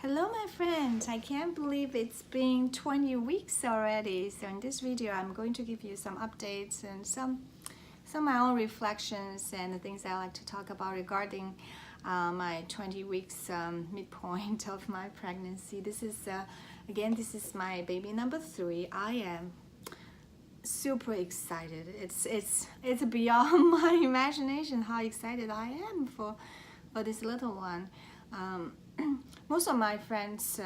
Hello my friends, I can't believe it's been 20 weeks already. So in this video I'm going to give you some updates and some of my own reflections and the things I like to talk about regarding my 20 weeks midpoint of my pregnancy. This is my baby number 3. I am super excited. It's beyond my imagination how excited I am for this little one. Most of my friends,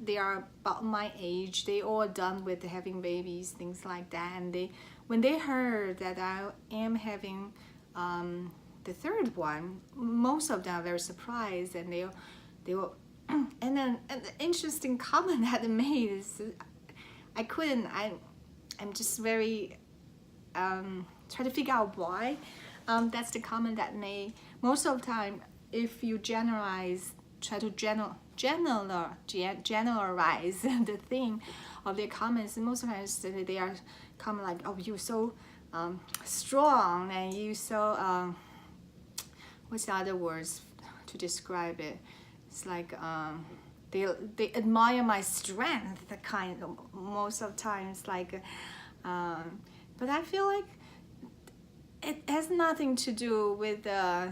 they are about my age. They all done with having babies, things like that. And when they heard that I am having the third one, most of them are very surprised, and they were. And then an interesting comment that they made is, I'm just very try to figure out why. That's the comment that made. Most of the time, if you try to generalize the theme of their comments, most of the times they are comment like, "Oh, you're so strong," and you so what's the other words to describe it? It's like they admire my strength, the kind of, most of times, like but I feel like it has nothing to do with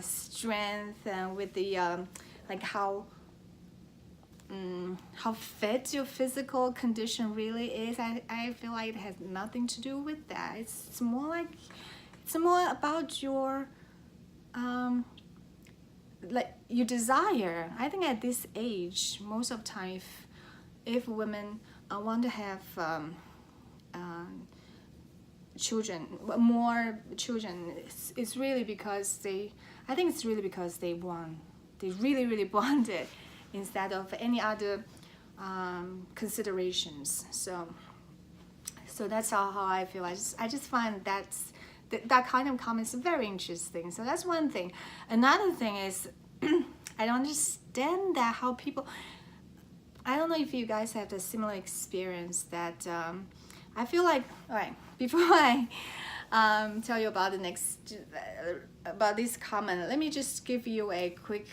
strength and with the like how fit your physical condition really is. I feel like it has nothing to do with that. It's more about your like your desire. I think at this age, most of the time, if women want to have more children, it's really because they really want it, instead of any other considerations. So that's how I feel. I just find that kind of comments very interesting. So that's one thing. Another thing is I don't understand that how people, I don't know if you guys have a similar experience, that I feel like, all right, before I tell you about about this comment, let me just give you a quick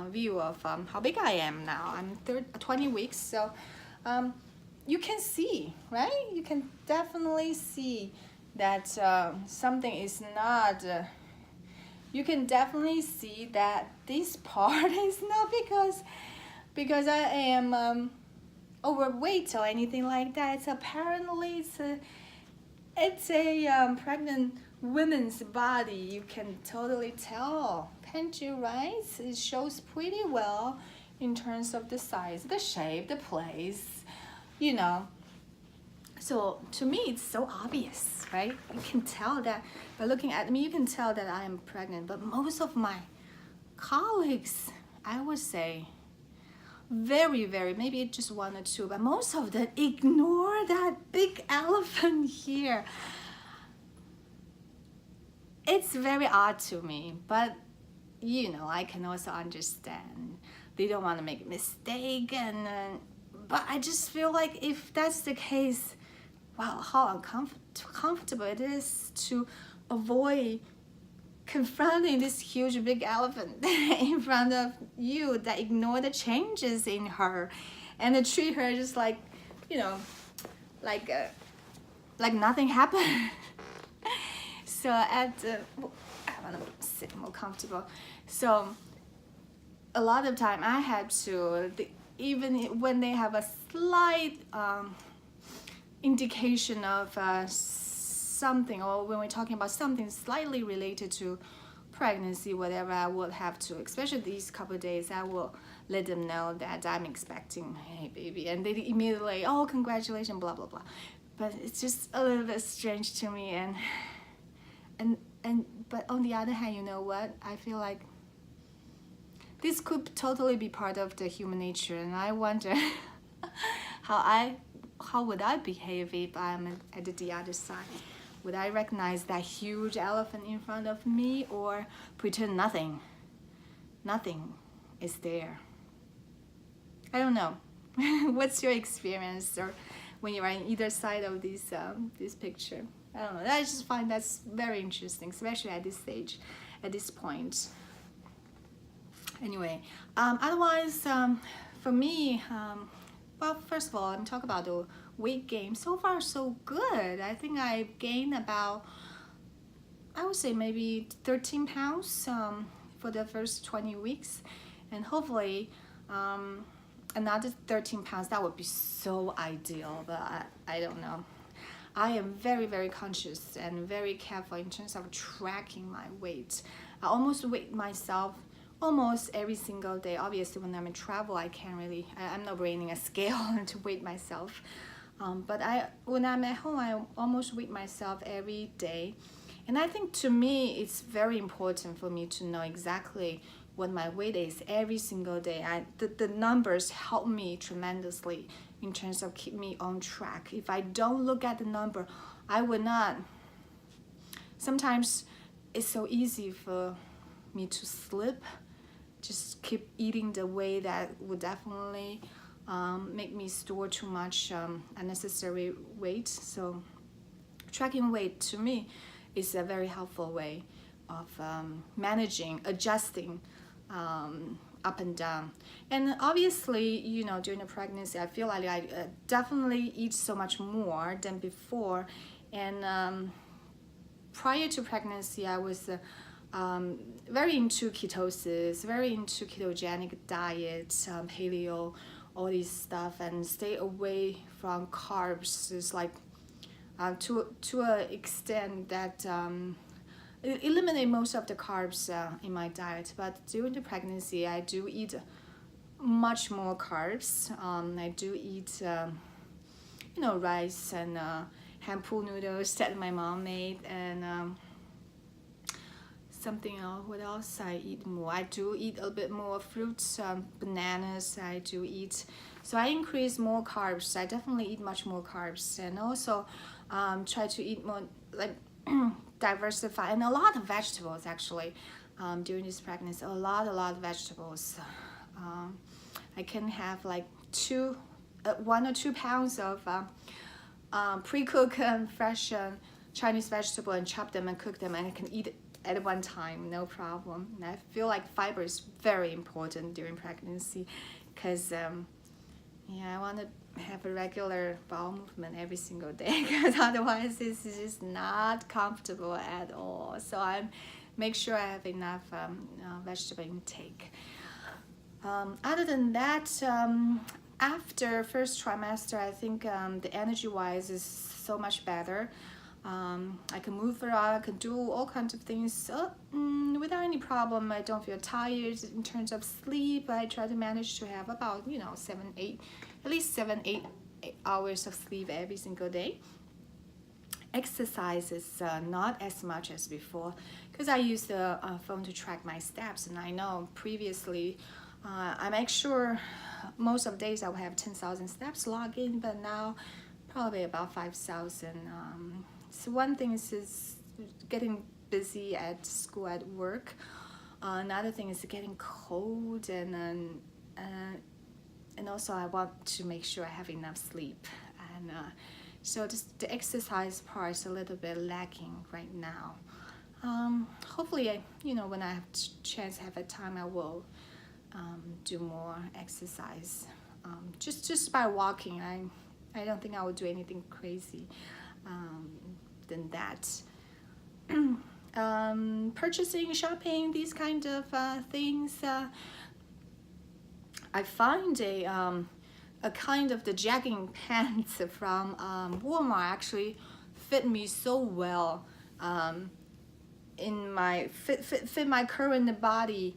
view of how big I am now. I'm 20 weeks, so you can see, right? You can definitely see that something is not. You can definitely see that this part is not because I am overweight or anything like that. It's apparently it's a pregnant woman's body. You can totally tell, can't you? Right? It shows pretty well in terms of the size, the shape, the place, So to me, it's so obvious, right? You can tell that by looking at me. You can tell that I am pregnant. But most of my colleagues, I would say, very, very, maybe just one or two, but most of them ignore that big elephant here. It's very odd to me, but I can also understand. They don't want to make a mistake, but I just feel like if that's the case, wow, how uncomfortable it is to avoid confronting this huge big elephant in front of you, that ignore the changes in her and treat her just like like nothing happened. So I want to sit more comfortable. So a lot of time I had to, even when they have a slight indication of something, or when we're talking about something slightly related to pregnancy, whatever, I will have to, especially these couple of days, I will let them know that I'm expecting a baby, and they immediately, oh, congratulations, blah blah blah. But it's just a little bit strange to me, and but on the other hand, you know what, I feel like this could totally be part of the human nature, and I wonder how would I behave if I'm at the other side. Would I recognize that huge elephant in front of me, or pretend nothing is there? I don't know. What's your experience, or when you're on either side of this picture? I don't know. I just find that's very interesting, especially at this stage, at this point. Anyway, otherwise, for me, well, first of all, I'm talking about the weight gain. So far, so good. I think I gained about, I would say maybe 13 pounds for the first 20 weeks. And hopefully, another 13 pounds, that would be so ideal, but I don't know. I am very, very conscious and very careful in terms of tracking my weight. I almost weigh myself almost every single day. Obviously, when I'm in travel, I can't really, I'm not bringing a scale to weigh myself. But when I'm at home, I almost weigh myself every day. And I think to me, it's very important for me to know exactly what my weight is every single day. The numbers help me tremendously in terms of keep me on track. If I don't look at the number, I would not. Sometimes it's so easy for me to slip, just keep eating the way that would definitely make me store too much unnecessary weight. So tracking weight to me is a very helpful way of managing, adjusting up and down. And obviously, during the pregnancy, I feel like I definitely eat so much more than before. And prior to pregnancy, I was very into ketosis, very into ketogenic diet, paleo, all this stuff, and stay away from carbs. It's like to an extent that eliminate most of the carbs in my diet. But during the pregnancy, I do eat much more carbs. I do eat, rice and hand pool noodles that my mom made, and something else. What else I eat more? I do eat a little bit more fruits, bananas. I do eat. So I increase more carbs. I definitely eat much more carbs, and also try to eat more like diversify, and a lot of vegetables actually during this pregnancy. A lot of vegetables. I can have like 1 or 2 pounds of pre-cooked fresh Chinese vegetable and chop them and cook them, and I can eat it at one time, no problem. And I feel like fiber is very important during pregnancy because I want to have a regular bowel movement every single day because otherwise it's just not comfortable at all. So I make sure I have enough vegetable intake. Other than that, after first trimester, I think the energy-wise is so much better. I can move around, I can do all kinds of things without any problem. I don't feel tired in terms of sleep. I try to manage to have about, 7, 8 hours of sleep every single day. Exercise is not as much as before because I use the phone to track my steps, and I know previously I make sure most of the days I will have 10,000 steps log in, but now probably about 5,000. So one thing is getting busy at school, at work. Another thing is getting cold, and also I want to make sure I have enough sleep. And so just the exercise part is a little bit lacking right now. Hopefully, when I have chance, have a time, I will do more exercise. Just by walking, I don't think I will do anything crazy than that. Purchasing, shopping, these kind of things. I find a kind of the jogging pants from Walmart actually fit me so well. In my fit my current body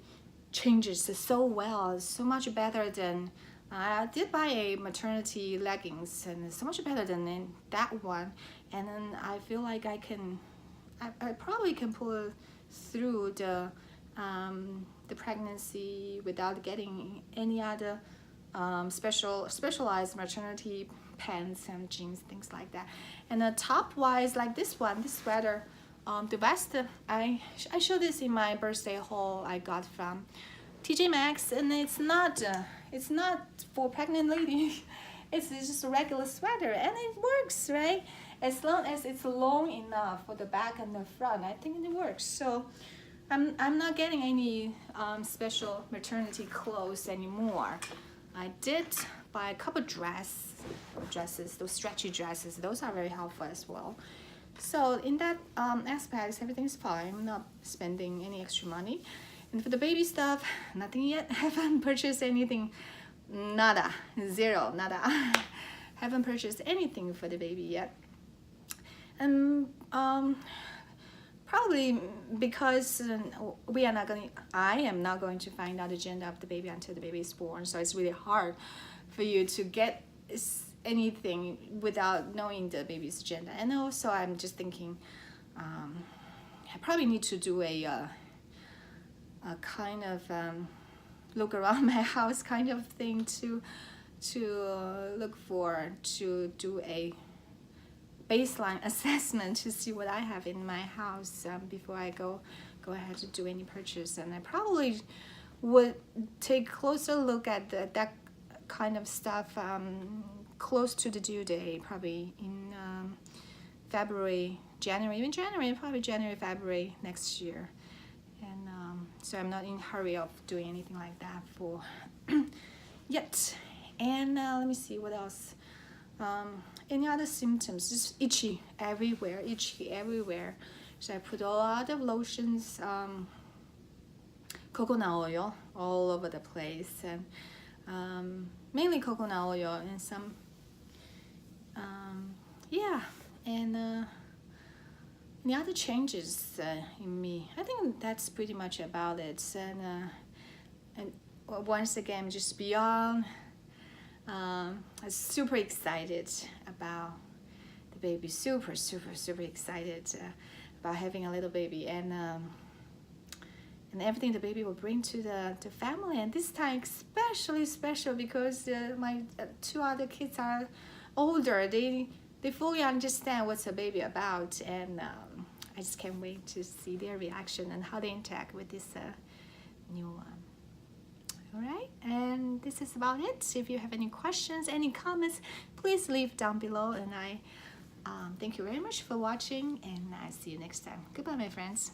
changes so well, so much better than I did buy a maternity leggings, and it's so much better than in that one. And then I feel like I probably can pull through the pregnancy without getting any other specialized maternity pants and jeans, things like that. And the top wise, like this sweater, the vest, I showed this in my birthday haul I got from TJ Maxx, and it's not for pregnant ladies. It's just a regular sweater, and it works, right? As long as it's long enough for the back and the front, I think it works. So I'm not getting any special maternity clothes anymore. I did buy a couple dresses, those stretchy dresses. Those are very helpful as well. So in that aspect, everything's fine. I'm not spending any extra money. And for the baby stuff, nothing yet. Haven't purchased anything. Nada, zero, nada. Haven't purchased anything for the baby yet. And probably because I am not going to find out the gender of the baby until the baby is born. So it's really hard for you to get anything without knowing the baby's gender. And also I'm just thinking I probably need to do a kind of look around my house kind of thing to do a baseline assessment to see what I have in my house before I go ahead to do any purchase. And I probably would take a closer look at that kind of stuff close to the due date, probably in February, January, probably January, February next year. And so I'm not in a hurry of doing anything like that for yet. And let me see what else. Any other symptoms? Just itchy everywhere. So I put a lot of lotions, coconut oil all over the place, and mainly coconut oil and some, yeah, and the other changes in me. I think that's pretty much about it. And once again, just beyond. I'm super excited about the baby. Super excited about having a little baby, and everything the baby will bring to the family. And this time especially special because my two other kids are older. They fully understand what's a baby about, and I just can't wait to see their reaction and how they interact with this new one. All right, and this is about it. If you have any questions, any comments, please leave down below. And I thank you very much for watching, and I see you next time. Goodbye, my friends.